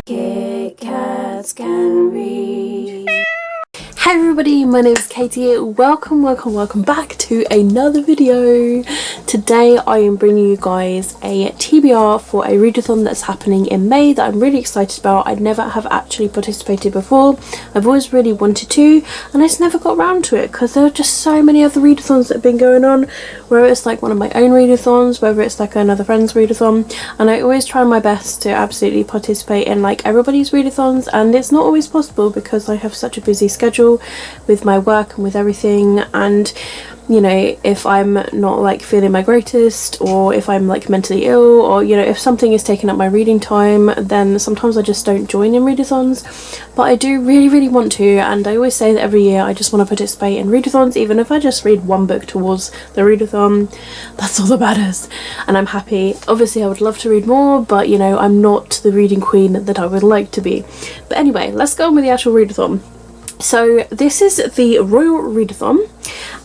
Kitkatscanread. Hey everybody, my name is Katie. Welcome back to another video. Today I am bringing you guys a TBR for a readathon that's happening in May that I'm really excited about. I never have actually participated before. I've always really wanted to, and I just never got around to it because there are just so many other readathons that have been going on, whether it's like one of my own readathons, whether it's like another friend's readathon, and I always try my best to absolutely participate in like everybody's readathons, and it's not always possible because I have such a busy schedule with my work and with everything. And you know, if I'm not like feeling my greatest, or if I'm like mentally ill, or you know, if something is taking up my reading time, then sometimes I just don't join in readathons. But I do really want to, and I always say that every year I just want to participate in readathons. Even if I just read one book towards the readathon, that's all that matters, and I'm happy. Obviously I would love to read more, but you know, I'm not the reading queen that I would like to be. But anyway, let's go on with the actual readathon. So this is the Royal Readathon,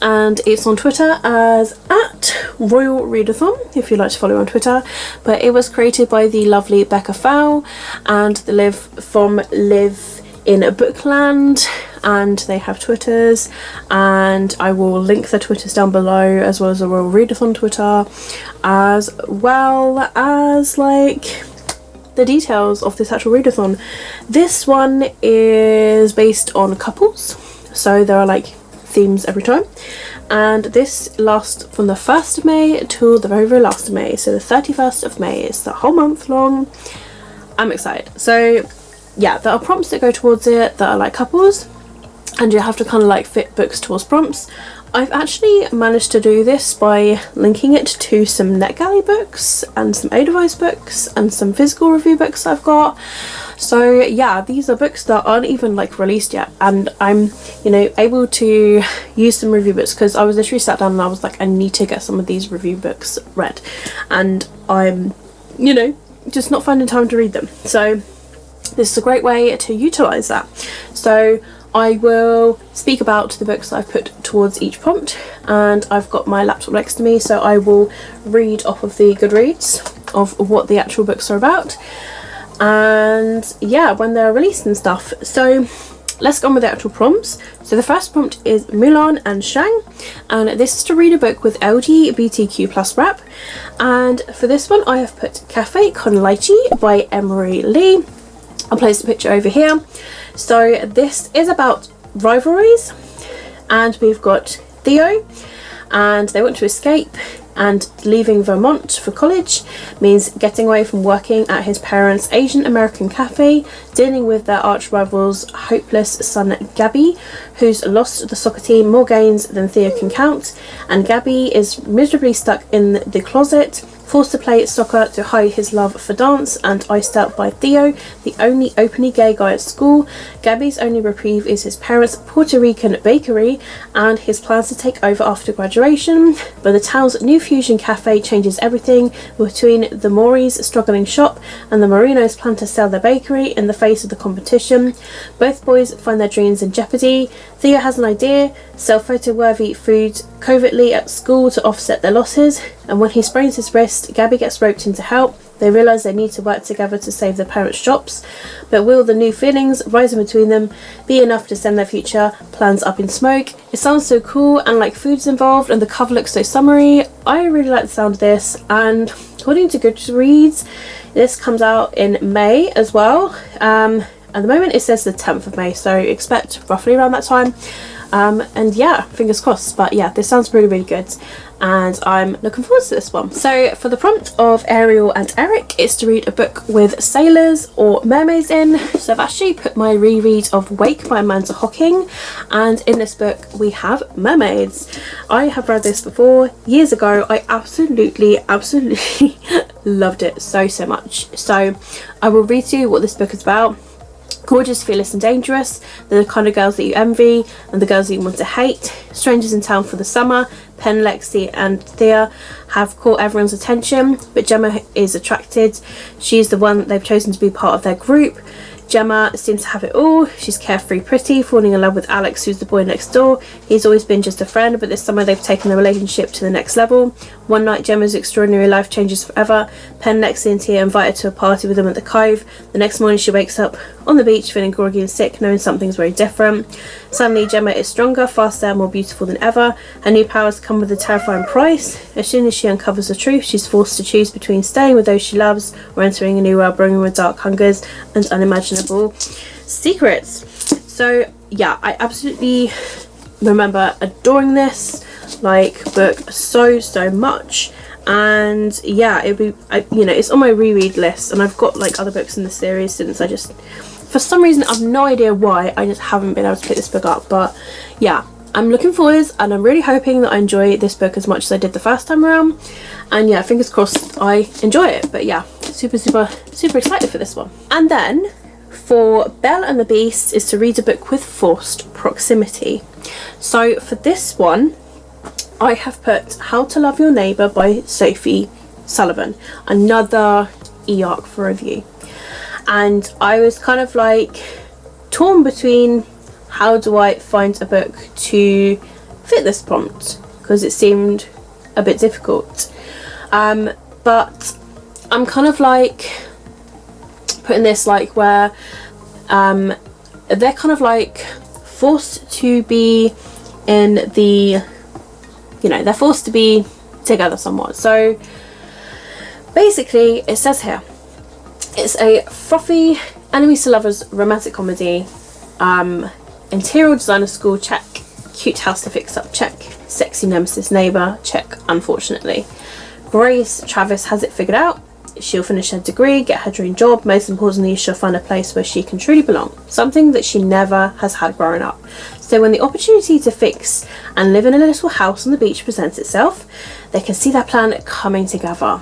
and it's on Twitter as @RoyalReadathon if you'd like to follow on Twitter. But it was created by the lovely Becca Fowl and the Live in Bookland, and they have Twitters, and I will link their Twitters down below, as well as the Royal Readathon Twitter, as well as like the details of this actual readathon. This one is based on couples, so there are like themes every time, and this lasts from the 1st of May till the very last of May, so the 31st of May. It's the whole month long. I'm excited. So yeah, there are prompts that go towards it that are like couples, and you have to kind of like fit books towards prompts. I've actually managed to do this by linking it to some NetGalley books and some Edelweiss books and some physical review books I've got. So yeah, these are books that aren't even like released yet, and I'm, you know, able to use some review books because I was literally sat down and I was like, I need to get some of these review books read, and I'm, you know, just not finding time to read them. So this is a great way to utilize that. So I will speak about the books that I've put towards each prompt, and I've got my laptop next to me, so I will read off of the Goodreads of what the actual books are about, and yeah, when they're released and stuff. So let's go on with the actual prompts. So the first prompt is Mulan and Shang, and this is to read a book with LGBTQ+ rap, and for this one I have put Cafe con Lychee by Emery Lee. I'll place the picture over here. So this is about rivalries, and we've got Theo, and they want to escape, and leaving Vermont for college means getting away from working at his parents' Asian American cafe, dealing with their arch rival's hopeless son Gabby, who's lost the soccer team more games than Theo can count, and Gabby is miserably stuck in the closet, forced to play soccer to hide his love for dance, and iced out by Theo, the only openly gay guy at school. Gabby's only reprieve is his parents' Puerto Rican bakery and his plans to take over after graduation, but the town's new fusion cafe changes everything between the Maury's struggling shop and the Marinos' plan to sell their bakery in the face of the competition. Both boys find their dreams in jeopardy. Theo has an idea: sell photo-worthy food covertly at school to offset their losses, and when he sprains his wrist, Gabby gets roped in to help. They realise they need to work together to save their parents' shops, but will the new feelings rising between them be enough to send their future plans up in smoke? It sounds so cool, and like food's involved, and the cover looks so summery. I really like the sound of this, and according to Goodreads, this comes out in May as well. At the moment it says the 10th of May, so expect roughly around that time. And yeah, fingers crossed. But yeah, this sounds really good, and I'm looking forward to this one. So for the prompt of Ariel and Eric, it's to read a book with sailors or mermaids in. So I've actually put my reread of Wake by Amanda Hocking, and in this book we have mermaids. I have read this before years ago. I absolutely loved it so much. So I will read to you what this book is about. Gorgeous, fearless and dangerous, they're the kind of girls that you envy and the girls that you want to hate. Strangers in town for the summer. Pen, Lexi and Thea have caught everyone's attention, but Gemma is attracted. She's the one they've chosen to be part of their group. Gemma seems to have it all. She's carefree, pretty, falling in love with Alex, who's the boy next door. He's always been just a friend, but this summer they've taken the relationship to the next level. One night, Gemma's extraordinary life changes forever. Pen, Lexi and Tia invited to a party with them at the Cove. The next morning she wakes up on the beach feeling groggy and sick, knowing something's very different. Suddenly Gemma is stronger, faster and more beautiful than ever. Her new powers come with a terrifying price. As soon as she uncovers the truth, she's forced to choose between staying with those she loves or entering a new world brimming with dark hungers and unimaginable secrets. So yeah, I absolutely remember adoring this book so much, and yeah, it's on my reread list, and I've got other books in the series since. I just, for some reason, I've no idea why, I just haven't been able to pick this book up. But yeah, I'm looking forward, and I'm really hoping that I enjoy this book as much as I did the first time around. And yeah, fingers crossed I enjoy it. But yeah, super excited for this one. And then for Belle and the Beast is to read a book with forced proximity. So for this one, I have put How to Love Your Neighbour by Sophie Sullivan, another e-arc for review. And I was kind of torn between how do I find a book to fit this prompt, because it seemed a bit difficult. But I'm kind of putting this where they're kind of forced to be in the, they're forced to be together somewhat. So basically it says here, it's a frothy enemies to lovers romantic comedy. Interior designer school, check. Cute house to fix up, check. Sexy nemesis neighbour, check, unfortunately. Grace Travis has it figured out. She'll finish her degree, get her dream job. Most importantly, she'll find a place where she can truly belong. Something that she never has had growing up. So when the opportunity to fix and live in a little house on the beach presents itself, they can see their plan coming together.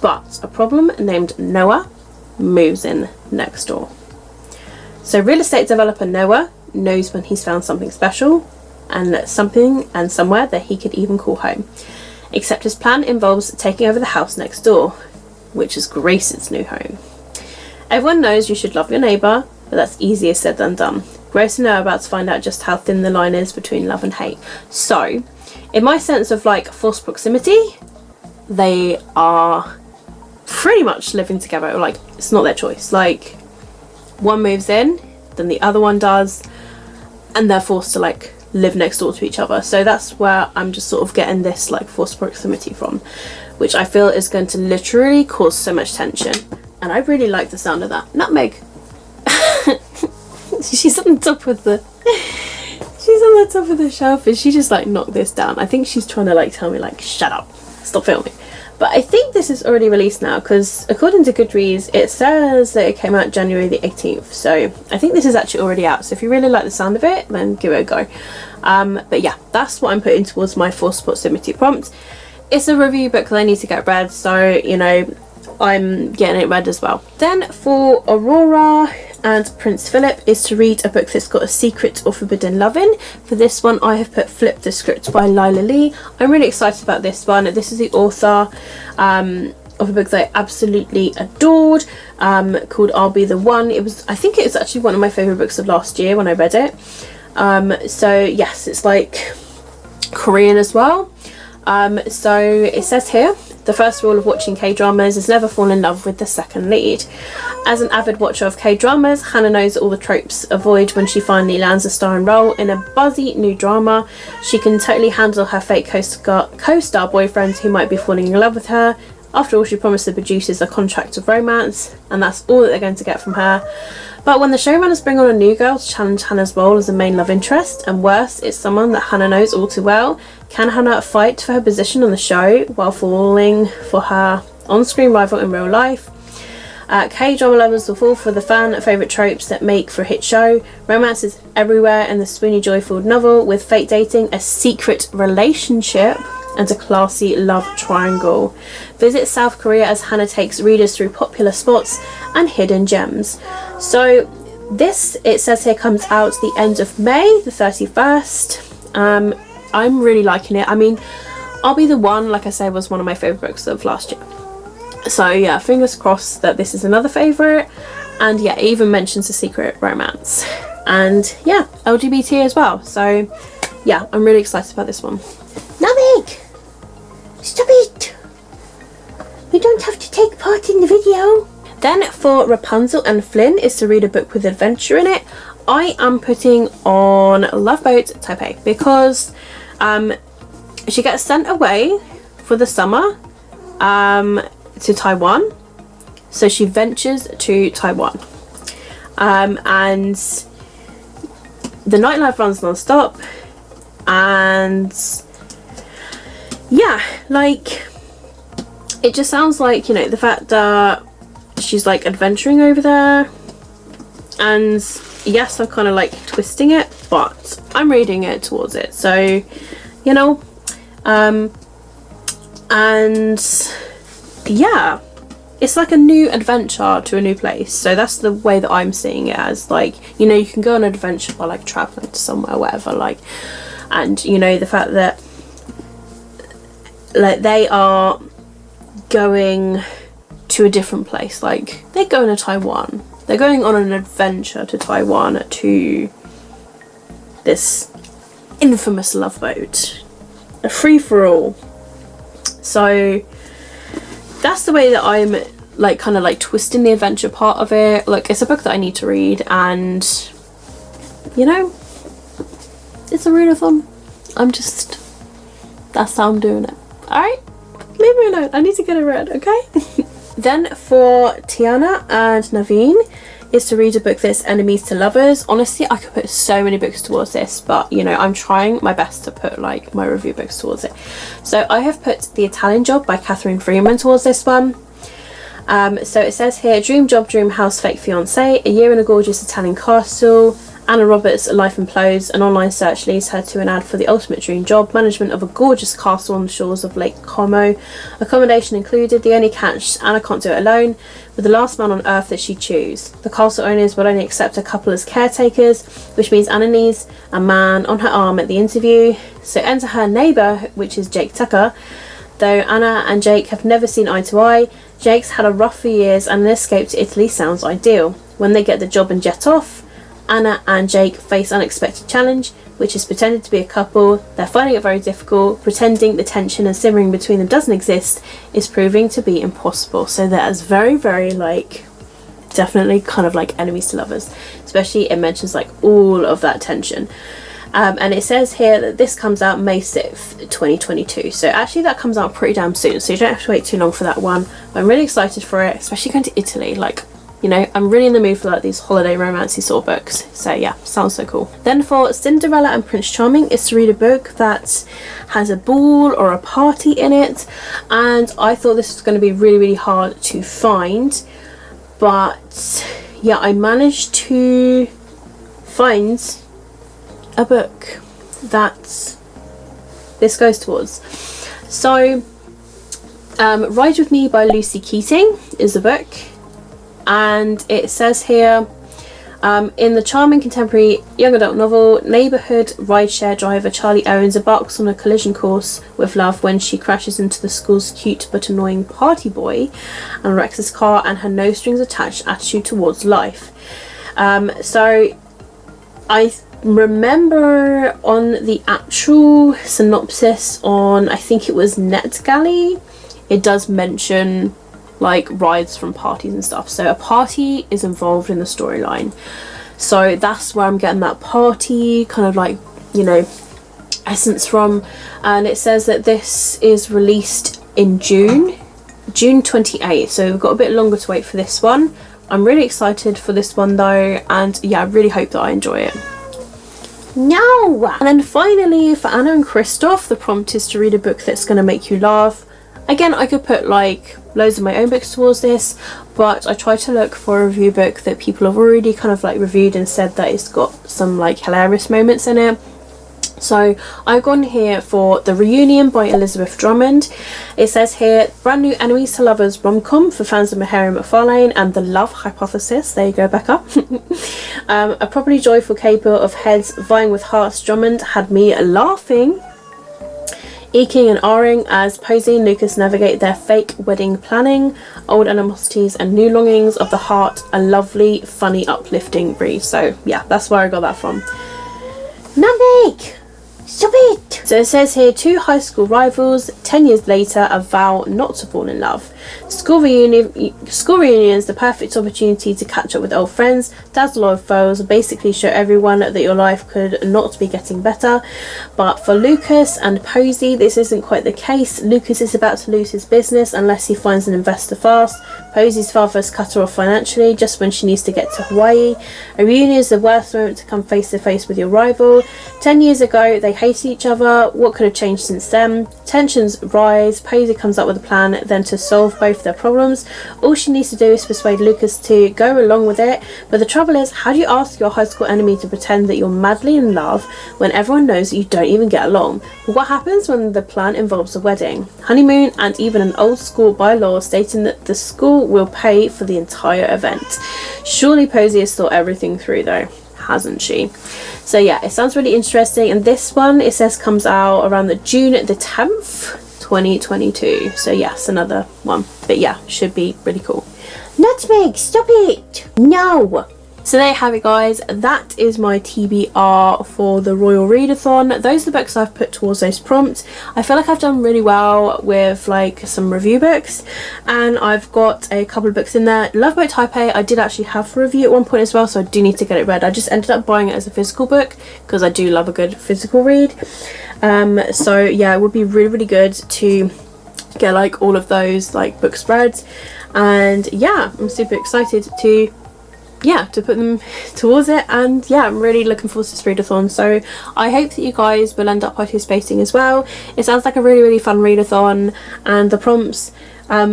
But a problem named Noah moves in next door. So real estate developer Noah knows when he's found something special and something and somewhere that he could even call home. Except his plan involves taking over the house next door, which is Grace's new home. Everyone knows you should love your neighbour, but that's easier said than done. Grace and Noah are about to find out just how thin the line is between love and hate. So, in my sense of forced proximity, they are pretty much living together. It's not their choice. One moves in, then the other one does, and they're forced to live next door to each other. So that's where I'm just sort of getting this forced proximity from, which I feel is going to literally cause so much tension. And I really like the sound of that. Nutmeg. She's on the top of the shelf, and she just knocked this down. I think she's trying to tell me shut up, stop filming. But I think this is already released now, because according to Goodreads it says that it came out January the 18th. So I think this is actually already out. So if you really like the sound of it, then give it a go. But yeah, that's what I'm putting towards my forced proximity prompt. It's a review book that I need to get read, so I'm getting it read as well. Then for Aurora and Prince Philip is to read a book that's got a secret or forbidden love in. For this one I have put Flip the Script by Lila Lee. I'm really excited about this one. This is the author of a book that I absolutely adored, called I'll Be the One. I think it was actually one of my favourite books of last year when I read it. So yes, it's Korean as well. So it says here, the first rule of watching K-dramas is never fall in love with the second lead. As an avid watcher of K-dramas, Hannah knows all the tropes avoid when she finally lands a starring role in a buzzy new drama. She can totally handle her fake co-star boyfriend who might be falling in love with her. After all, she promised the producers a contract of romance, and that's all that they're going to get from her. But when the showrunners bring on a new girl to challenge Hannah's role as a main love interest, and worse, it's someone that Hannah knows all too well, can Hannah fight for her position on the show while falling for her on-screen rival in real life? K-drama lovers will fall for the fan favourite tropes that make for a hit show. Romance is everywhere in the swoony joy-filled novel, with fake dating, a secret relationship, and a classy love triangle. Visit South Korea as Hannah takes readers through popular spots and hidden gems. So this, it says here, comes out the end of May, the 31st. I'm really liking it. I mean, I'll Be the One, like I say, was one of my favourite books of last year. So yeah, fingers crossed that this is another favourite. And yeah, it even mentions a secret romance. And yeah, LGBT as well. So yeah, I'm really excited about this one. Nutmeg! Stop it! We don't have to take part in the video. Then for Rapunzel and Flynn is to read a book with adventure in it. I am putting on Love Boat Taipei because she gets sent away for the summer to Taiwan. So she ventures to Taiwan. And the nightlife runs non-stop. And yeah, like, it just sounds like, you know, the fact that she's like adventuring over there. And yes, I'm kind of like twisting it, but I'm reading it towards it. So, you know, and yeah, it's like a new adventure to a new place. So that's the way that I'm seeing it as, like, you know, you can go on an adventure by like traveling to somewhere, whatever, like, and you know, the fact that like they are going to a different place, like they're going to Taiwan. They're going on an adventure to Taiwan to this infamous love boat. A free-for-all. So that's the way that I'm like kind of like twisting the adventure part of it. Like, it's a book that I need to read, and you know, it's a readathon. That's how I'm doing it. Alright? Leave me alone. I need to get it read, okay? Then for Tiana and Naveen is to read a book that's enemies to lovers. Honestly, I could put so many books towards this, but you know, I'm trying my best to put like my review books towards it. So I have put The Italian Job by Catherine Freeman towards this one. So it says here, dream job, dream house, fake fiance, a year in a gorgeous Italian castle. Anna Roberts' life implodes. An online search leads her to an ad for the ultimate dream job, management of a gorgeous castle on the shores of Lake Como. Accommodation included. The only catch, Anna can't do it alone, with the last man on earth that she choose. The castle owners will only accept a couple as caretakers, which means Anna needs a man on her arm at the interview. So enter her neighbour, which is Jake Tucker. Though Anna and Jake have never seen eye to eye, Jake's had a rough few years and an escape to Italy sounds ideal. When they get the job and jet off, Anna and Jake face unexpected challenge, which is pretending to be a couple. They're finding it very difficult. Pretending the tension and simmering between them doesn't exist is proving to be impossible. So that is very, very like, definitely kind of like enemies to lovers. Especially it mentions like all of that tension. And it says here that this comes out May 6th, 2022. So actually that comes out pretty damn soon. So you don't have to wait too long for that one. But I'm really excited for it, especially going to Italy. Like, you know, I'm really in the mood for like these holiday romancy sort of books. So yeah, sounds so cool. Then for Cinderella and Prince Charming is to read a book that has a ball or a party in it. And I thought this was going to be really, really hard to find. But yeah, I managed to find a book that this goes towards. So Ride With Me by Lucy Keating is the book. And it says here, in the charming contemporary young adult novel, neighbourhood rideshare driver Charlie Owens embarks on a collision course with love when she crashes into the school's cute but annoying party boy and wrecks his car and her no strings attached attitude towards life. So I remember on the actual synopsis on, I think it was NetGalley, it does mention like rides from parties and stuff. So a party is involved in the storyline. So that's where I'm getting that party kind of like, you know, essence from. And it says that this is released in June 28th. So we've got a bit longer to wait for this one. I'm really excited for this one though. And yeah, I really hope that I enjoy it. No! And then finally for Anna and Christoph, the prompt is to read a book that's going to make you laugh. Again, I could put like loads of my own books towards this, but I tried to look for a review book that people have already kind of like reviewed and said that it's got some like hilarious moments in it. So I've gone here for The Reunion by Elizabeth Drummond. It says here, brand new enemies to lovers rom-com for fans of Mahari McFarlane and The Love Hypothesis. There you go, Becca. A properly joyful caper of heads vying with hearts. Drummond had me laughing Eking and Aring as Posey and Lucas navigate their fake wedding planning, old animosities and new longings of the heart. A lovely, funny, uplifting read. So yeah, that's where I got that from. Nutmeg! Stop it! So it says here, two high school rivals 10 years later vow not to fall in love. School reunion is the perfect opportunity to catch up with old friends, dazzle old foes, basically show everyone that your life could not be getting better. But for Lucas and Posey, this isn't quite the case. Lucas is about to lose his business unless he finds an investor fast. Posey's father has cut her off financially just when she needs to get to Hawaii. A reunion is the worst moment to come face to face with your rival. 10 years ago, they hated each other. What could have changed since then? Tensions rise. Posey comes up with a plan then to solve both their problems. All she needs to do is persuade Lucas to go along with it. But the trouble is, how do you ask your high school enemy to pretend that you're madly in love when everyone knows that you don't even get along? What happens when the plan involves a wedding, honeymoon, and even an old school bylaw stating that the school will pay for the entire event? Surely Posey has thought everything through though, hasn't she? So yeah, it sounds really interesting, and this one, it says, comes out around the June the 10th 2022. So yes, another one, but yeah, should be really cool. Nutmeg, stop it! No! So there you have it, guys. That is my TBR for the Royal Readathon. Those are the books I've put towards those prompts. I feel like I've done really well with like some review books, and I've got a couple of books in there. Love Boat Taipei I did actually have for review at one point as well, so I do need to get it read. I just ended up buying it as a physical book because I do love a good physical read. So yeah, it would be really good to get like all of those like books read, and yeah, I'm super excited to put them towards it. And yeah, I'm really looking forward to this readathon, so I hope that you guys will end up participating as well. It sounds like a really fun readathon, and the prompts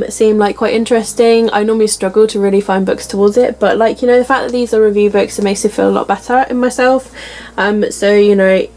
seem like quite interesting. I normally struggle to really find books towards it, but like, you know, the fact that these are review books, it makes me feel a lot better in myself. So you know,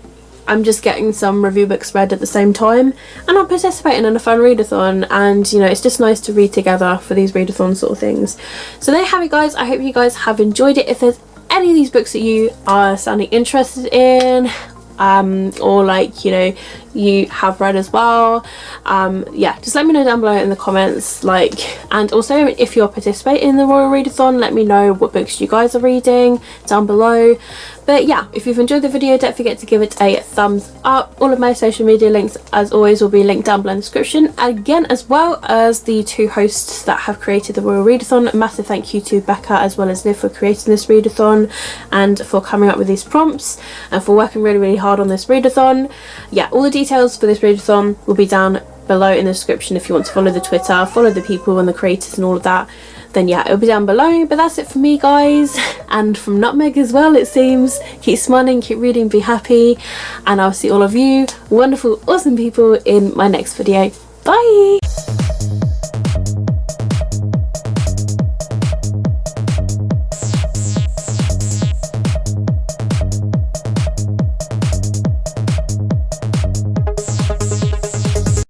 I'm just getting some review books read at the same time, and I'm participating in a fun readathon, and you know, it's just nice to read together for these readathon sort of things. So there you have it, guys. I hope you guys have enjoyed it. If there's any of these books that you are sounding interested in, or like, you know, you have read as well, yeah, just let me know down below in the comments. Like, and also if you're participating in the Royal Readathon, let me know what books you guys are reading down below. But yeah, if you've enjoyed the video, don't forget to give it a thumbs up. All of my social media links, as always, will be linked down below in the description. Again, as well as the two hosts that have created the Royal Readathon. A massive thank you to Becca as well as Liv for creating this readathon, and for coming up with these prompts, and for working really hard on this readathon. Yeah, all the details for this readathon will be down below in the description. If you want to follow the Twitter, follow the people and the creators and all of that, then yeah, it'll be down below. But that's it for me, guys, and from Nutmeg as well, it seems. Keep smiling, keep reading, be happy, and I'll see all of you wonderful, awesome people in my next video. Bye!